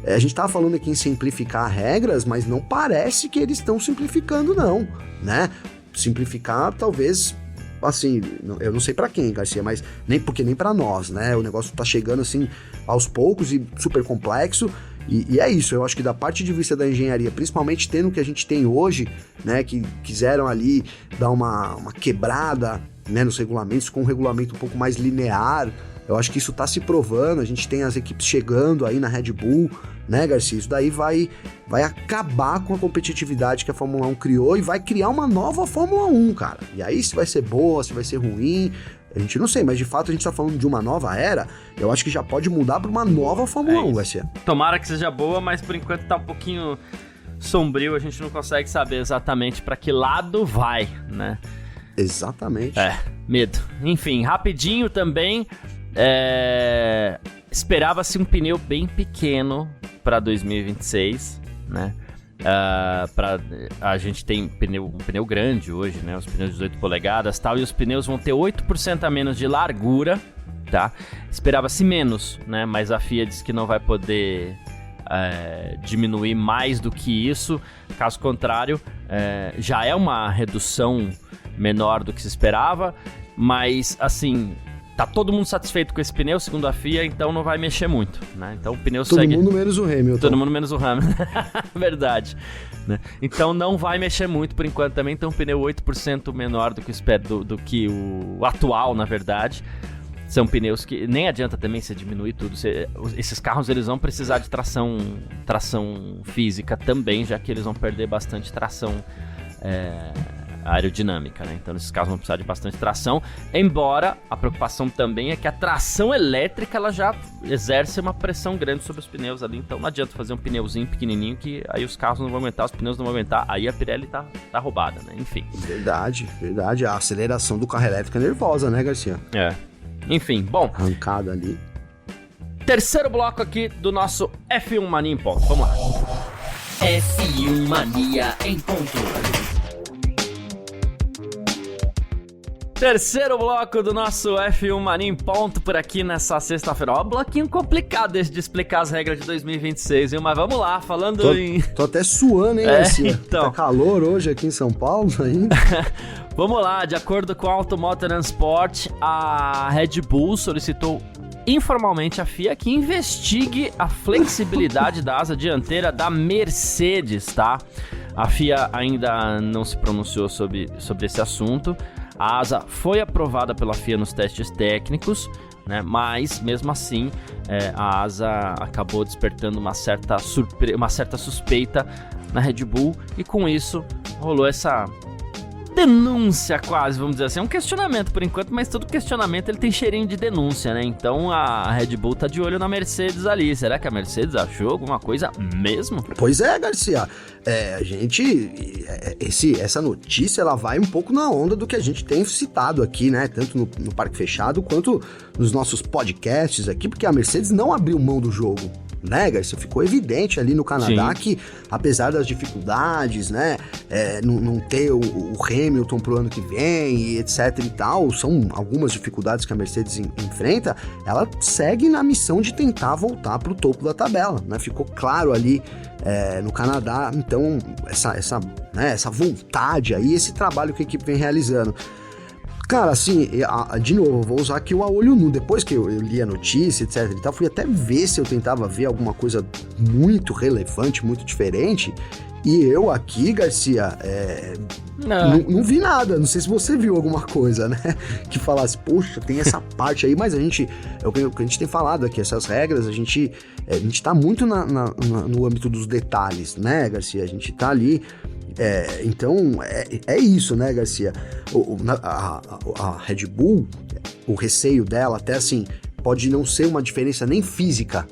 a gente tava falando aqui em simplificar regras, mas não parece que eles estão simplificando não, né? Simplificar, talvez... Assim, eu não sei pra quem, Garcia, mas nem pra nós, né? O negócio tá chegando assim aos poucos e super complexo. E é isso, eu acho que da parte de vista da engenharia, principalmente tendo o que a gente tem hoje, né? Que quiseram ali dar uma quebrada, né, nos regulamentos, com um regulamento um pouco mais linear. Eu acho que isso tá se provando, a gente tem as equipes chegando aí na Red Bull, né, Garcia? Isso daí vai acabar com a competitividade que a Fórmula 1 criou e vai criar uma nova Fórmula 1, cara. E aí, se vai ser boa, se vai ser ruim, a gente não sei, mas de fato a gente tá falando de uma nova era, eu acho que já pode mudar pra uma nova Fórmula 1, Garcia.
Tomara que seja boa, mas por enquanto tá um pouquinho sombrio, a gente não consegue saber exatamente pra que lado vai, né?
Exatamente.
Medo. Enfim, rapidinho também... Esperava-se um pneu bem pequeno para 2026, né? A gente tem um pneu grande hoje, né? Os pneus de 18 polegadas e tal, e os pneus vão ter 8% a menos de largura, tá? Esperava-se menos, né? Mas a FIA diz que não vai poder diminuir mais do que isso. Caso contrário, já é uma redução menor do que se esperava, mas assim, tá todo mundo satisfeito com esse pneu, segundo a FIA, então não vai mexer muito, né? Então o pneu segue...
Todo mundo menos o Hamilton.
Todo mundo menos o Hamilton, verdade, né? Então não vai mexer muito por enquanto também, então um pneu 8% menor do que o atual, na verdade. São pneus que nem adianta também você diminuir tudo. Esses carros eles vão precisar de tração física também, já que eles vão perder bastante tração aerodinâmica, né? Então esses carros vão precisar de bastante tração, embora a preocupação também é que a tração elétrica ela já exerce uma pressão grande sobre os pneus ali, então não adianta fazer um pneuzinho pequenininho que aí os carros não vão aguentar, os pneus não vão aguentar, aí a Pirelli tá roubada, né? Enfim.
Verdade. A aceleração do carro elétrico é nervosa, né, Garcia?
Enfim, bom.
Arrancada ali.
Terceiro bloco aqui do nosso F1 Mania em ponto. Vamos lá.
F1 Mania em ponto.
Terceiro bloco do nosso F1 Mania em ponto por aqui nessa sexta-feira. Ó, bloquinho complicado esse de explicar as regras de 2026, viu? Mas vamos lá,
Tô até suando, hein, Garcia?
Então.
Tá calor hoje aqui em São Paulo ainda.
Vamos lá, de acordo com a Automotor and Sport, a Red Bull solicitou informalmente à FIA que investigue a flexibilidade da asa dianteira da Mercedes, tá? A FIA ainda não se pronunciou sobre esse assunto. A asa foi aprovada pela FIA nos testes técnicos, né? Mas, mesmo assim, a asa acabou despertando uma certa suspeita na Red Bull e, com isso, rolou essa denúncia quase, vamos dizer assim. É um questionamento por enquanto, mas todo questionamento ele tem cheirinho de denúncia, né? Então a Red Bull tá de olho na Mercedes ali. Será que a Mercedes achou alguma coisa mesmo?
Pois é, Garcia. Essa notícia ela vai um pouco na onda do que a gente tem citado aqui, né? Tanto no Parque Fechado quanto nos nossos podcasts aqui, porque a Mercedes não abriu mão do jogo, né, Garcia? Ficou evidente ali no Canadá. Sim. Que, apesar das dificuldades, né, não ter o Hamilton pro ano que vem e etc e tal, são algumas dificuldades que a Mercedes enfrenta, ela segue na missão de tentar voltar pro topo da tabela, né? Ficou claro ali no Canadá, então, essa vontade aí, esse trabalho que a equipe vem realizando. Cara, assim, de novo, eu vou usar aqui o a olho nu. Depois que eu li a notícia, etc e tal, fui até ver se eu tentava ver alguma coisa muito relevante, muito diferente. E eu aqui, Garcia, não vi nada. Não sei se você viu alguma coisa, né? Que falasse, poxa, tem essa parte aí, mas é o que a gente tem falado aqui, essas regras, a gente tá muito no âmbito dos detalhes, né, Garcia? A gente tá ali. Então, é isso, né, Garcia? A Red Bull, o receio dela, até assim, pode não ser uma diferença nem física,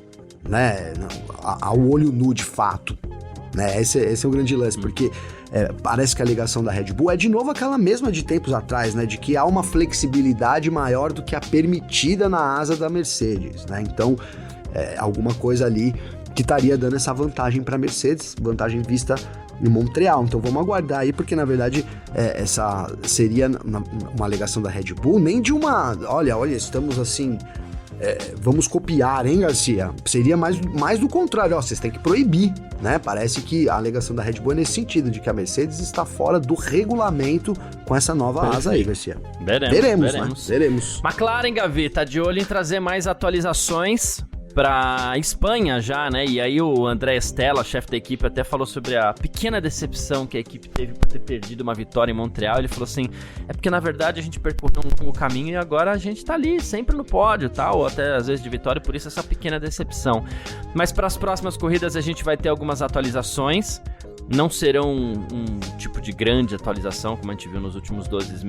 né, ao olho nu de fato, né? Esse é o grande lance, porque parece que a alegação da Red Bull é de novo aquela mesma de tempos atrás, né, de que há uma flexibilidade maior do que a permitida na asa da Mercedes, né? Então, alguma coisa ali que estaria dando essa vantagem para a Mercedes, vantagem vista em Montreal. Então vamos aguardar aí, porque na verdade essa seria uma alegação da Red Bull, nem de uma, olha, estamos assim, vamos copiar, hein, Garcia? Seria mais do contrário, vocês têm que proibir, né? Parece que a alegação da Red Bull é nesse sentido, de que a Mercedes está fora do regulamento com essa nova asa aí, Garcia. Veremos. Né? Veremos.
McLaren, Gavi, tá de olho em trazer mais atualizações pra Espanha já, né? E aí o André Stella, chefe da equipe, até falou sobre a pequena decepção que a equipe teve por ter perdido uma vitória em Montreal. Ele falou assim, porque na verdade a gente percorreu um longo caminho e agora a gente tá ali, sempre no pódio, tá? Ou até às vezes de vitória, por isso essa pequena decepção. Mas para as próximas corridas a gente vai ter algumas atualizações. Não serão um tipo de grande atualização, como a gente viu nos últimos 12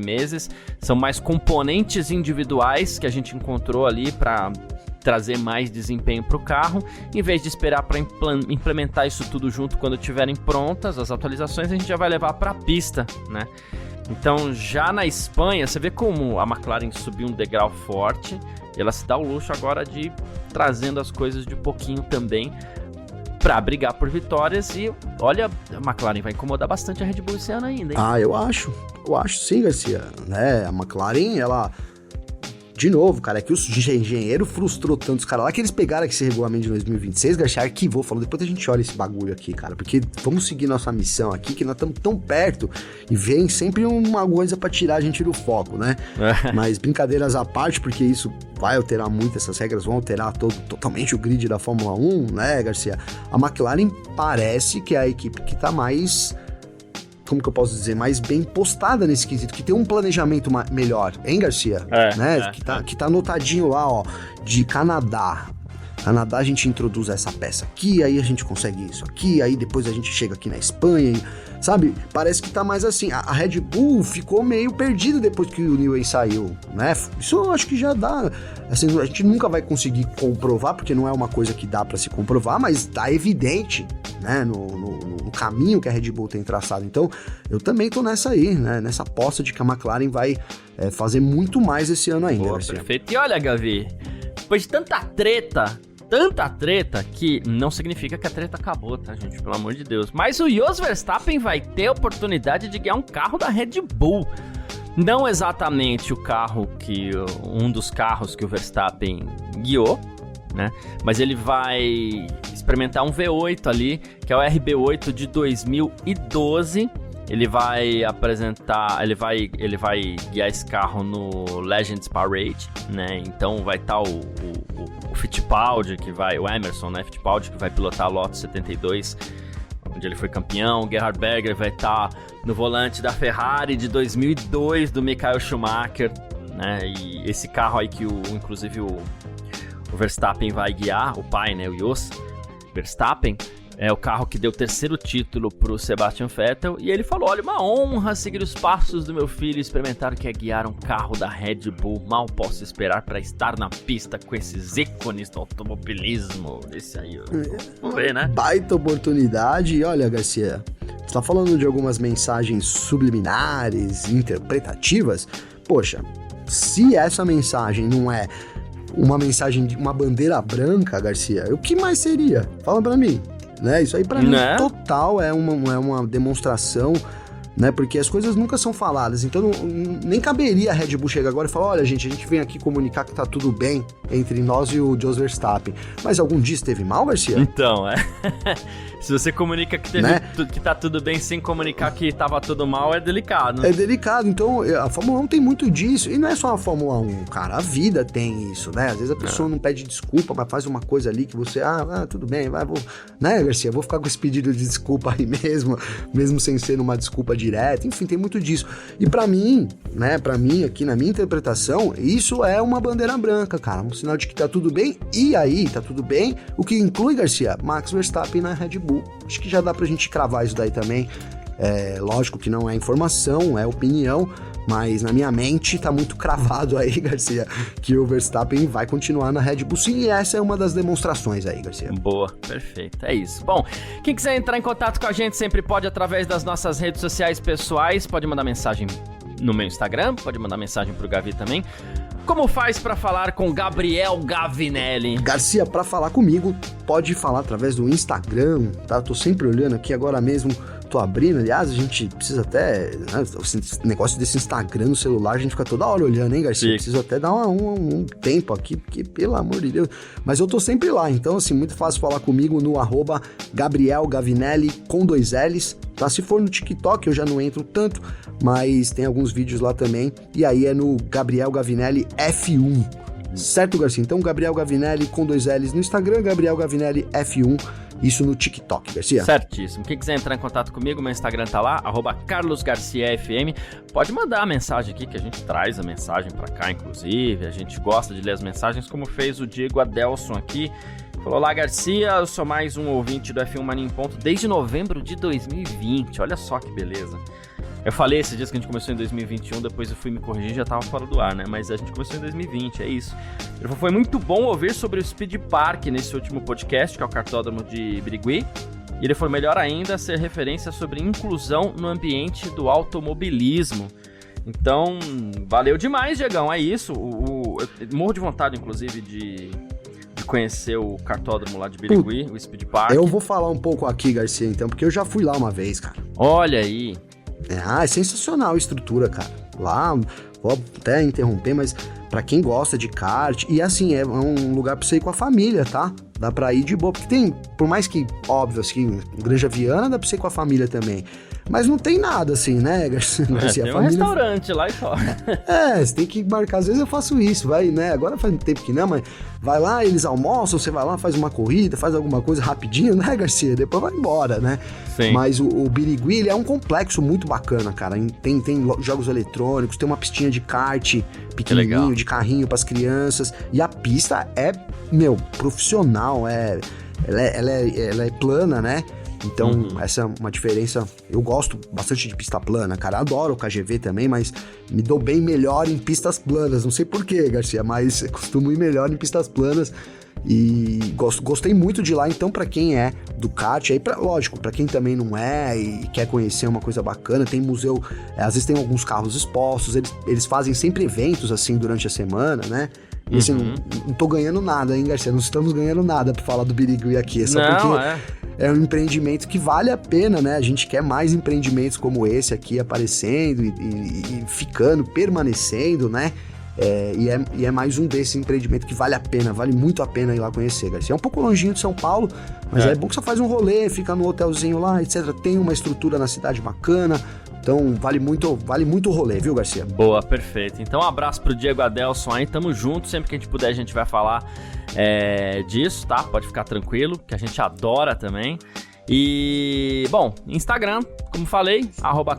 meses. São mais componentes individuais que a gente encontrou ali para trazer mais desempenho para o carro. Em vez de esperar para implementar isso tudo junto quando estiverem prontas as atualizações, a gente já vai levar para a pista, né? Então, já na Espanha, você vê como a McLaren subiu um degrau forte. E ela se dá o luxo agora de ir trazendo as coisas de pouquinho também pra brigar por vitórias. E olha, a McLaren vai incomodar bastante a Red Bull esse ano ainda, hein?
Eu acho sim, Garcia, né? A McLaren, ela... De novo, cara, é que o engenheiro frustrou tantos caras lá que eles pegaram esse regulamento de 2026, Garcia, arquivou, falou, depois a gente olha esse bagulho aqui, cara, porque vamos seguir nossa missão aqui, que nós estamos tão perto, e vem sempre uma coisa pra tirar a gente do foco, né? Mas brincadeiras à parte, porque isso vai alterar muito, essas regras vão alterar totalmente o grid da Fórmula 1, né, Garcia? A McLaren parece que é a equipe que tá mais... como que eu posso dizer, mais bem postada nesse quesito, que tem um planejamento melhor, hein, Garcia? Que tá anotadinho lá, ó, de Canadá. Canadá a gente introduz essa peça aqui, aí a gente consegue isso aqui, aí depois a gente chega aqui na Espanha, sabe? Parece que tá mais assim. A Red Bull ficou meio perdida depois que o Newey saiu, né? Isso eu acho que já dá. Assim, a gente nunca vai conseguir comprovar, porque não é uma coisa que dá pra se comprovar, mas tá evidente, né? No caminho que a Red Bull tem traçado. Então, eu também tô nessa aí, né? Nessa aposta de que a McLaren vai fazer muito mais esse ano ainda.
Boa, perfeito. E olha, Gavi, depois de tanta treta que não significa que a treta acabou, tá, gente? Pelo amor de Deus. Mas o Jos Verstappen vai ter a oportunidade de ganhar um carro da Red Bull. Não exatamente um dos carros que o Verstappen guiou, né? Mas ele vai experimentar um V8 ali, que é o RB8 de 2012. Ele vai guiar esse carro no Legends Parade, né? Então vai estar o Fittipaldi, o Emerson, né? Fittipaldi, que vai pilotar a Lotus 72, onde ele foi campeão. O Gerhard Berger vai estar no volante da Ferrari de 2002, do Michael Schumacher, né? E esse carro aí que inclusive o Verstappen vai guiar, o pai, né? O Jos Verstappen, é o carro que deu o terceiro título pro Sebastian Vettel, e ele falou, olha, uma honra seguir os passos do meu filho e experimentar o que é guiar um carro da Red Bull. Mal posso esperar para estar na pista com esses ícones do automobilismo. Esse aí, vamos ver, né?
Baita oportunidade. E olha, Garcia, você tá falando de algumas mensagens subliminares, interpretativas? Poxa, se essa mensagem não é uma mensagem de uma bandeira branca, Garcia, o que mais seria? Fala pra mim. Né? Isso aí pra mim total é uma demonstração, né? Porque as coisas nunca são faladas, então nem caberia a Red Bull chegar agora e falar, olha gente, a gente vem aqui comunicar que tá tudo bem entre nós e o Jos Verstappen, mas algum dia esteve mal, Garcia?
Então, se você comunica que, que tá tudo bem sem comunicar que tava tudo mal, é delicado.
É delicado, então a Fórmula 1 tem muito disso, e não é só a Fórmula 1, cara, a vida tem isso, né? Às vezes a pessoa não pede desculpa, mas faz uma coisa ali que você, tudo bem, né, Garcia, vou ficar com esse pedido de desculpa aí mesmo sem ser uma desculpa direta, enfim, tem muito disso. E pra mim, aqui na minha interpretação, isso é uma bandeira branca, cara, um sinal de que tá tudo bem, e aí, tá tudo bem, o que inclui, Garcia, Max Verstappen na Red Bull. Acho que já dá pra gente cravar isso daí também. Lógico que não é informação, é opinião, mas na minha mente tá muito cravado aí, Garcia, que o Verstappen vai continuar na Red Bull. Sim, e essa é uma das demonstrações aí, Garcia.
Boa, perfeito, é isso. Bom, quem quiser entrar em contato com a gente sempre pode através das nossas redes sociais pessoais, pode mandar mensagem no meu Instagram, pode mandar mensagem pro Gavi também. Como faz pra falar com Gabriel Gavinelli?
Garcia, pra falar comigo, pode falar através do Instagram, tá? Tô sempre olhando aqui agora mesmo, tô abrindo, aliás, a gente precisa até, né, esse negócio desse Instagram no celular, a gente fica toda hora olhando, hein, Garcia? Preciso até dar um tempo aqui, porque, pelo amor de Deus, mas eu tô sempre lá, então, assim, muito fácil falar comigo no @Gabriel Gavinelli com 2 L's, tá? Se for no TikTok, eu já não entro tanto, mas tem alguns vídeos lá também, e aí é no Gabriel Gavinelli F1, certo, Garcia? Então, Gabriel Gavinelli com 2 L's no Instagram, Gabriel Gavinelli F1, isso no TikTok, Garcia.
Certíssimo. Quem quiser entrar em contato comigo, meu Instagram tá lá, @CarlosGarciaFM. Pode mandar a mensagem aqui, que a gente traz a mensagem pra cá, inclusive. A gente gosta de ler as mensagens, como fez o Diego Adelson aqui. Falou, olá, Garcia, eu sou mais um ouvinte do F1 Mania em Ponto desde novembro de 2020. Olha só que beleza. Eu falei esses dias que a gente começou em 2021, depois eu fui me corrigir, já tava fora do ar, né? Mas a gente começou em 2020, é isso. Ele falou, foi muito bom ouvir sobre o Speed Park nesse último podcast, que é o cartódromo de Birigui. E ele foi melhor ainda ser referência sobre inclusão no ambiente do automobilismo. Então, valeu demais, Diegão, é isso. Eu morro de vontade, inclusive, de de conhecer o cartódromo lá de Birigui, o Speed Park.
Eu vou falar um pouco aqui, Garcia, então, porque eu já fui lá uma vez, cara.
Olha aí.
É sensacional a estrutura, cara. Lá, vou até interromper, mas pra quem gosta de kart, e assim, é um lugar pra você ir com a família, tá? Dá pra ir de boa, porque tem, por mais que, óbvio, assim, Granja Viana dá pra você ir com a família também. Mas não tem nada assim, né, Garcia?
Tem
a família...
um restaurante lá e só.
Você tem que marcar. Às vezes eu faço isso, vai, né? Agora faz um tempo que não, mas vai lá, eles almoçam, você vai lá, faz uma corrida, faz alguma coisa rapidinho, né, Garcia? Depois vai embora, né?
Sim.
Mas o Birigui, ele é um complexo muito bacana, cara. Tem jogos eletrônicos, tem uma pistinha de kart pequenininho, de carrinho pras crianças. E a pista é, profissional, ela é plana, né? Então, essa é uma diferença. Eu gosto bastante de pista plana, cara. Adoro o KGV também, mas me dou bem melhor em pistas planas. Não sei porquê, Garcia, mas costumo ir melhor em pistas planas. E gostei muito de lá. Então, pra quem é do kart, aí lógico, pra quem também não é e quer conhecer uma coisa bacana, tem museu, às vezes tem alguns carros expostos, eles fazem sempre eventos assim durante a semana, né? E assim, não tô ganhando nada, hein, Garcia? Não estamos ganhando nada pra falar do Birigui aqui. É só porque é um empreendimento que vale a pena, né? A gente quer mais empreendimentos como esse aqui aparecendo e ficando, permanecendo, né? E é mais um desse empreendimento que vale muito a pena ir lá conhecer, Garcia. É um pouco longinho de São Paulo, mas é bom que você faz um rolê, fica no hotelzinho lá, etc. Tem uma estrutura na cidade bacana. Então, vale muito o rolê, viu, Garcia?
Boa, perfeito. Então, um abraço pro Diego Adelson aí, tamo junto. Sempre que a gente puder, a gente vai falar disso, tá? Pode ficar tranquilo, que a gente adora também. E, bom, Instagram, como falei,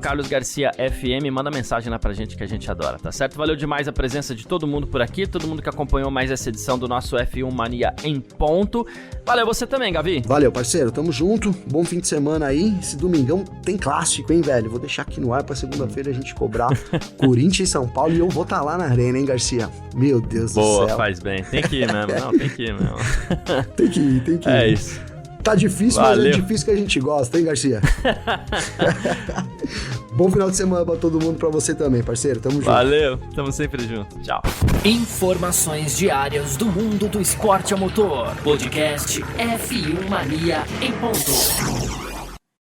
@CarlosGarciaFM, manda mensagem lá pra gente que a gente adora, tá certo? Valeu demais a presença de todo mundo por aqui, todo mundo que acompanhou mais essa edição do nosso F1 Mania em ponto. Valeu você também, Gavi.
Valeu, parceiro, tamo junto, bom fim de semana aí. Esse domingão tem clássico, hein, velho? Vou deixar aqui no ar pra segunda-feira a gente cobrar Corinthians e São Paulo, e eu vou estar lá na arena, hein, Garcia? Meu Deus do céu.
Boa, faz bem, tem que ir mesmo, não, tem que ir mesmo.
Tem que ir.
É isso.
Tá difícil,
Valeu.
Mas é difícil que a gente gosta, hein, Garcia? Bom final de semana pra todo mundo, pra você também, parceiro. Tamo junto.
Valeu, tamo sempre junto. Tchau.
Informações diárias do mundo do esporte a motor. Podcast F1 Mania em ponto.